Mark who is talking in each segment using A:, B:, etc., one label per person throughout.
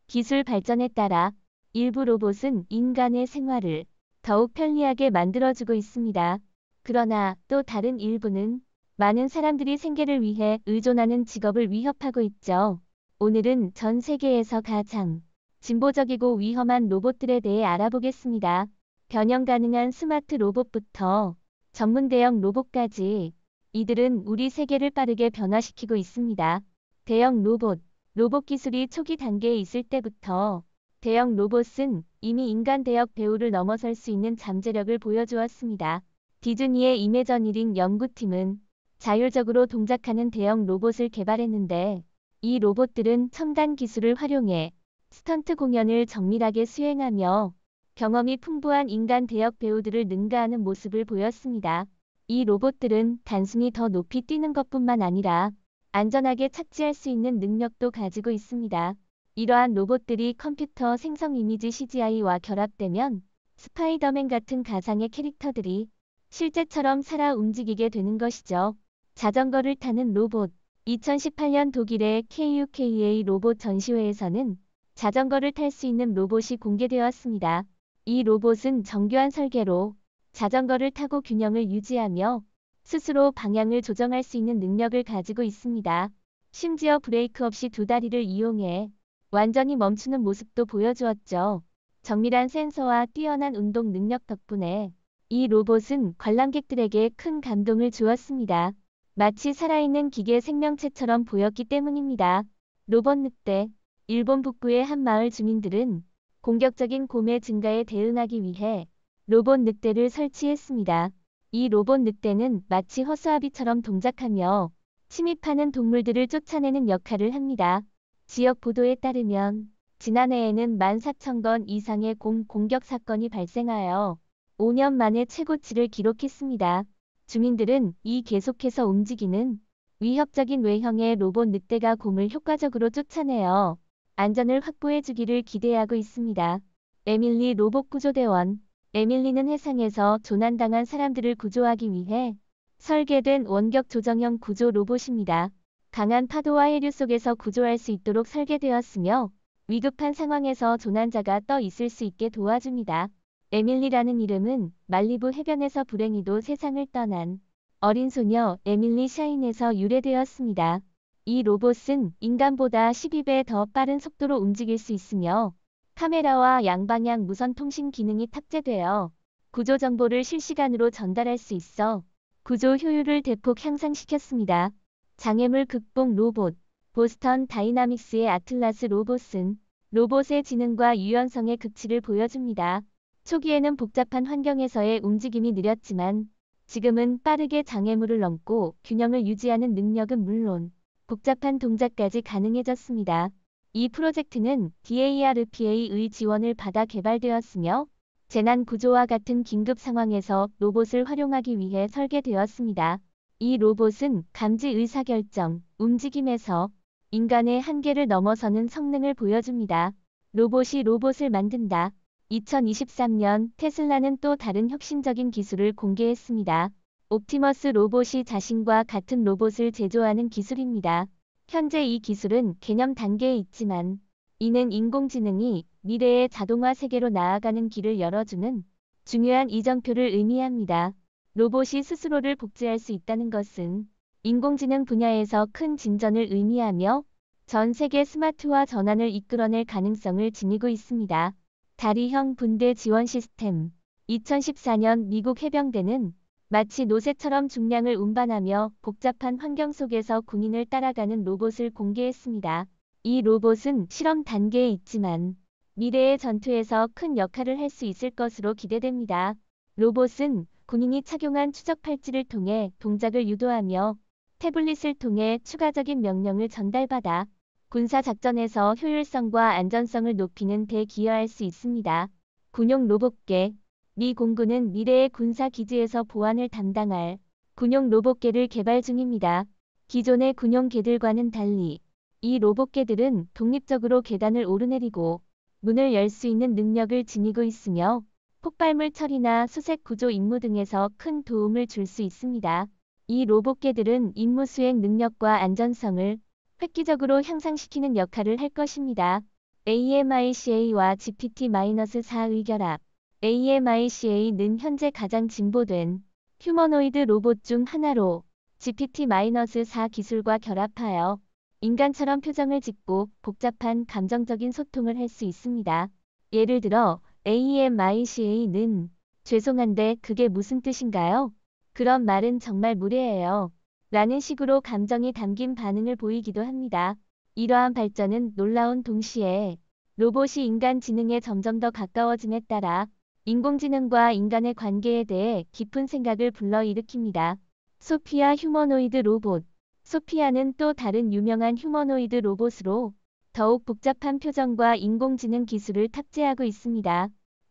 A: 기술 발전에 따라 일부 로봇은 인간의 생활을 더욱 편리하게 만들어주고 있습니다. 그러나 또 다른 일부는 많은 사람들이 생계를 위해 의존하는 직업을 위협하고 있죠. 오늘은 전 세계에서 가장 진보적이고 위험한 로봇들에 대해 알아보겠습니다. 변형 가능한 스마트 로봇부터 전문 대형 로봇까지 이들은 우리 세계를 빠르게 변화시키고 있습니다. 대형 로봇, 로봇 기술이 초기 단계에 있을 때부터 대형 로봇은 이미 인간 대역 배후를 넘어설 수 있는 잠재력을 보여주었습니다. 디즈니의 이매저니링 연구팀은 자율적으로 동작하는 대형 로봇을 개발했는데 이 로봇들은 첨단 기술을 활용해 스턴트 공연을 정밀하게 수행하며 경험이 풍부한 인간 대역 배우들을 능가하는 모습을 보였습니다. 이 로봇들은 단순히 더 높이 뛰는 것뿐만 아니라 안전하게 착지할 수 있는 능력도 가지고 있습니다. 이러한 로봇들이 컴퓨터 생성 이미지 CGI와 결합되면 스파이더맨 같은 가상의 캐릭터들이 실제처럼 살아 움직이게 되는 것이죠. 자전거를 타는 로봇. 2018년 독일의 KUKA 로봇 전시회에서는 자전거를 탈 수 있는 로봇이 공개되었습니다. 이 로봇은 정교한 설계로 자전거를 타고 균형을 유지하며 스스로 방향을 조정할 수 있는 능력을 가지고 있습니다. 심지어 브레이크 없이 두 다리를 이용해 완전히 멈추는 모습도 보여주었죠. 정밀한 센서와 뛰어난 운동 능력 덕분에 이 로봇은 관람객들에게 큰 감동을 주었습니다. 마치 살아있는 기계 생명체처럼 보였기 때문입니다. 로봇 늑대. 일본 북부의 한 마을 주민들은 공격적인 곰의 증가에 대응하기 위해 로봇 늑대를 설치했습니다. 이 로봇 늑대는 마치 허수아비처럼 동작하며 침입하는 동물들을 쫓아내는 역할을 합니다. 지역 보도에 따르면 지난해에는 14,000건 이상의 곰 공격 사건이 발생하여 5년 만에 최고치를 기록했습니다. 주민들은 이 계속해서 움직이는 위협적인 외형의 로봇 늑대가 곰을 효과적으로 쫓아내어 안전을 확보해주기를 기대하고 있습니다. 에밀리 로봇 구조대원. 에밀리는 해상에서 조난당한 사람들을 구조하기 위해 설계된 원격 조정형 구조 로봇입니다. 강한 파도와 해류 속에서 구조할 수 있도록 설계되었으며 위급한 상황에서 조난자가 떠 있을 수 있게 도와줍니다. 에밀리라는 이름은 말리부 해변에서 불행히도 세상을 떠난 어린 소녀 에밀리 샤인에서 유래되었습니다. 이 로봇은 인간보다 12배 더 빠른 속도로 움직일 수 있으며 카메라와 양방향 무선 통신 기능이 탑재되어 구조 정보를 실시간으로 전달할 수 있어 구조 효율을 대폭 향상시켰습니다. 장애물 극복 로봇. 보스턴 다이나믹스의 아틀라스 로봇은 로봇의 지능과 유연성의 극치를 보여줍니다. 초기에는 복잡한 환경에서의 움직임이 느렸지만 지금은 빠르게 장애물을 넘고 균형을 유지하는 능력은 물론 복잡한 동작까지 가능해졌습니다. 이 프로젝트는 DARPA의 지원을 받아 개발되었으며 재난 구조와 같은 긴급 상황에서 로봇을 활용하기 위해 설계되었습니다. 이 로봇은 감지 의사결정, 움직임에서 인간의 한계를 넘어서는 성능을 보여줍니다. 로봇이 로봇을 만든다. 2023년 테슬라는 또 다른 혁신적인 기술을 공개했습니다. 옵티머스 로봇이 자신과 같은 로봇을 제조하는 기술입니다. 현재 이 기술은 개념 단계에 있지만 이는 인공지능이 미래의 자동화 세계로 나아가는 길을 열어주는 중요한 이정표를 의미합니다. 로봇이 스스로를 복제할 수 있다는 것은 인공지능 분야에서 큰 진전을 의미하며 전 세계 스마트화 전환을 이끌어낼 가능성을 지니고 있습니다. 다리형 분대 지원 시스템. 2014년 미국 해병대는 마치 노새처럼 중량을 운반하며 복잡한 환경 속에서 군인을 따라가는 로봇을 공개했습니다. 이 로봇은 실험 단계에 있지만 미래의 전투에서 큰 역할을 할 수 있을 것으로 기대됩니다. 로봇은 군인이 착용한 추적 팔찌를 통해 동작을 유도하며 태블릿을 통해 추가적인 명령을 전달받아 군사 작전에서 효율성과 안전성을 높이는 데 기여할 수 있습니다. 군용 로봇개. 미 공군은 미래의 군사 기지에서 보안을 담당할 군용 로봇개를 개발 중입니다. 기존의 군용 개들과는 달리 이 로봇개들은 독립적으로 계단을 오르내리고 문을 열 수 있는 능력을 지니고 있으며 폭발물 처리나 수색 구조 임무 등에서 큰 도움을 줄 수 있습니다. 이 로봇개들은 임무 수행 능력과 안전성을 획기적으로 향상시키는 역할을 할 것입니다. AMICA와 GPT-4 의결합. AMICA는 현재 가장 진보된 휴머노이드 로봇 중 하나로 GPT-4 기술과 결합하여 인간처럼 표정을 짓고 복잡한 감정적인 소통을 할 수 있습니다. 예를 들어 AMICA는 죄송한데 그게 무슨 뜻인가요? 그런 말은 정말 무례해요. 라는 식으로 감정이 담긴 반응을 보이기도 합니다. 이러한 발전은 놀라운 동시에 로봇이 인간 지능에 점점 더 가까워짐에 따라 인공지능과 인간의 관계에 대해 깊은 생각을 불러일으킵니다. 소피아 휴머노이드 로봇. 소피아는 또 다른 유명한 휴머노이드 로봇으로 더욱 복잡한 표정과 인공지능 기술을 탑재하고 있습니다.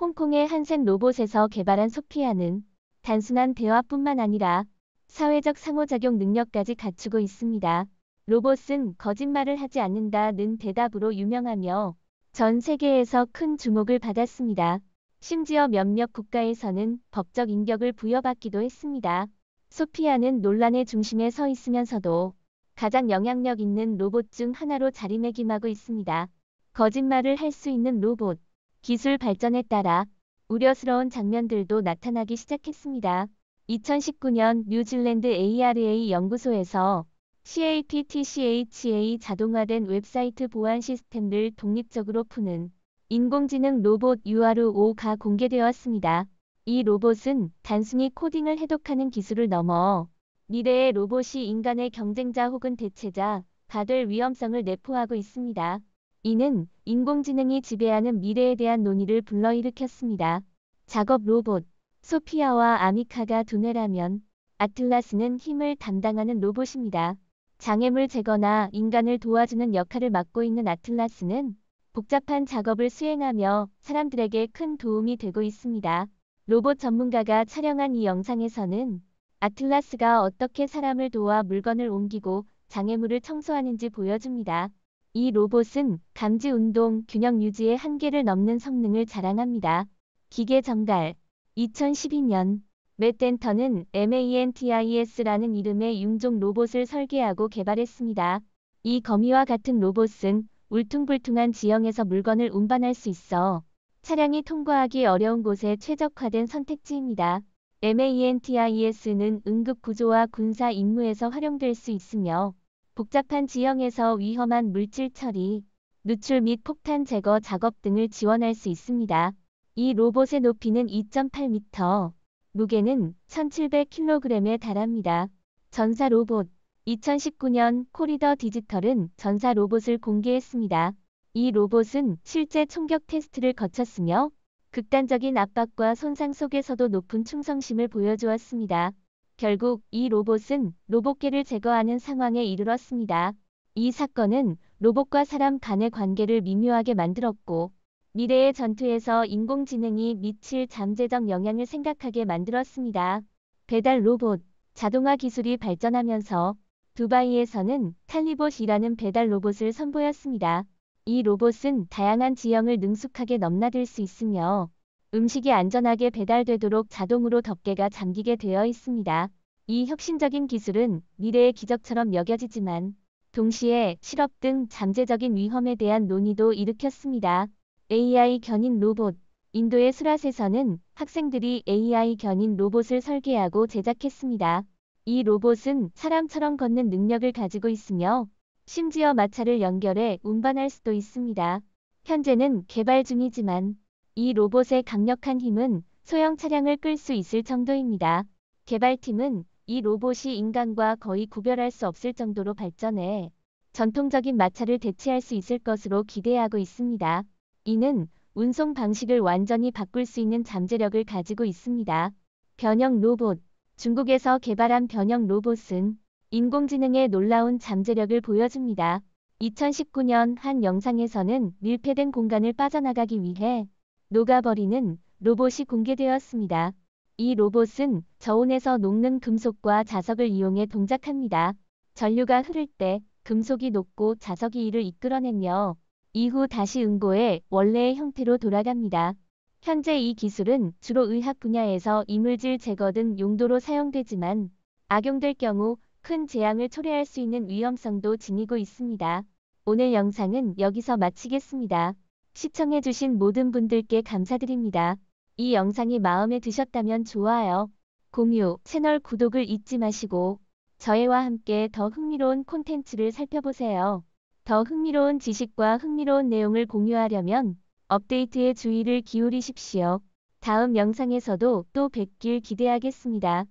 A: 홍콩의 한센 로봇에서 개발한 소피아는 단순한 대화뿐만 아니라 사회적 상호작용 능력까지 갖추고 있습니다. 로봇은 거짓말을 하지 않는다는 대답으로 유명하며 전 세계에서 큰 주목을 받았습니다. 심지어 몇몇 국가에서는 법적 인격을 부여받기도 했습니다. 소피아는 논란의 중심에 서 있으면서도 가장 영향력 있는 로봇 중 하나로 자리매김하고 있습니다. 거짓말을 할 수 있는 로봇. 기술 발전에 따라 우려스러운 장면들도 나타나기 시작했습니다. 2019년 뉴질랜드 ARA 연구소에서 CAPTCHA 자동화된 웹사이트 보안 시스템을 독립적으로 푸는 인공지능 로봇 UR5가 공개되었습니다. 이 로봇은 단순히 코딩을 해독하는 기술을 넘어 미래의 로봇이 인간의 경쟁자 혹은 대체자가 될 위험성을 내포하고 있습니다. 이는 인공지능이 지배하는 미래에 대한 논의를 불러일으켰습니다. 작업 로봇. 소피아와 아미카가 두뇌라면 아틀라스는 힘을 담당하는 로봇입니다. 장애물 제거나 인간을 도와주는 역할을 맡고 있는 아틀라스는 복잡한 작업을 수행하며 사람들에게 큰 도움이 되고 있습니다. 로봇 전문가가 촬영한 이 영상에서는 아틀라스가 어떻게 사람을 도와 물건을 옮기고 장애물을 청소하는지 보여줍니다. 이 로봇은 감지 운동 균형 유지의 한계를 넘는 성능을 자랑합니다. 기계 전갈. 2012년 맷 덴터는 MANTIS라는 이름의 융종 로봇을 설계하고 개발했습니다. 이 거미와 같은 로봇은 울퉁불퉁한 지형에서 물건을 운반할 수 있어 차량이 통과하기 어려운 곳에 최적화된 선택지입니다. MANTIS는 응급 구조와 군사 임무에서 활용될 수 있으며 복잡한 지형에서 위험한 물질 처리, 누출 및 폭탄 제거 작업 등을 지원할 수 있습니다. 이 로봇의 높이는 2.8m, 무게는 1700kg에 달합니다. 전사 로봇. 2019년 코리더 디지털은 전사 로봇을 공개했습니다. 이 로봇은 실제 총격 테스트를 거쳤으며 극단적인 압박과 손상 속에서도 높은 충성심을 보여주었습니다. 결국 이 로봇은 로봇계를 제거하는 상황에 이르렀습니다. 이 사건은 로봇과 사람 간의 관계를 미묘하게 만들었고 미래의 전투에서 인공지능이 미칠 잠재적 영향을 생각하게 만들었습니다. 배달 로봇. 자동화 기술이 발전하면서 두바이에서는 칼리봇이라는 배달 로봇을 선보였습니다. 이 로봇은 다양한 지형을 능숙하게 넘나들 수 있으며 음식이 안전하게 배달되도록 자동으로 덮개가 잠기게 되어 있습니다. 이 혁신적인 기술은 미래의 기적처럼 여겨지지만 동시에 실업 등 잠재적인 위험에 대한 논의도 일으켰습니다. AI 견인 로봇. 인도의 수랏에서는 학생들이 AI 견인 로봇을 설계하고 제작했습니다. 이 로봇은 사람처럼 걷는 능력을 가지고 있으며 심지어 마차를 연결해 운반할 수도 있습니다. 현재는 개발 중이지만 이 로봇의 강력한 힘은 소형 차량을 끌 수 있을 정도입니다. 개발팀은 이 로봇이 인간과 거의 구별할 수 없을 정도로 발전해 전통적인 마차를 대체할 수 있을 것으로 기대하고 있습니다. 이는 운송 방식을 완전히 바꿀 수 있는 잠재력을 가지고 있습니다. 변형 로봇. 중국에서 개발한 변형 로봇은 인공지능의 놀라운 잠재력을 보여줍니다. 2019년 한 영상에서는 밀폐된 공간을 빠져나가기 위해 녹아버리는 로봇이 공개되었습니다. 이 로봇은 저온에서 녹는 금속과 자석을 이용해 동작합니다. 전류가 흐를 때 금속이 녹고 자석이 이를 이끌어내며 이후 다시 응고해 원래의 형태로 돌아갑니다. 현재 이 기술은 주로 의학 분야에서 이물질 제거 등 용도로 사용되지만 악용될 경우 큰 재앙을 초래할 수 있는 위험성도 지니고 있습니다. 오늘 영상은 여기서 마치겠습니다. 시청해주신 모든 분들께 감사드립니다. 이 영상이 마음에 드셨다면 좋아요, 공유, 채널 구독을 잊지 마시고 저희와 함께 더 흥미로운 콘텐츠를 살펴보세요. 더 흥미로운 지식과 흥미로운 내용을 공유하려면 업데이트에 주의를 기울이십시오. 다음 영상에서도 또 뵙길 기대하겠습니다.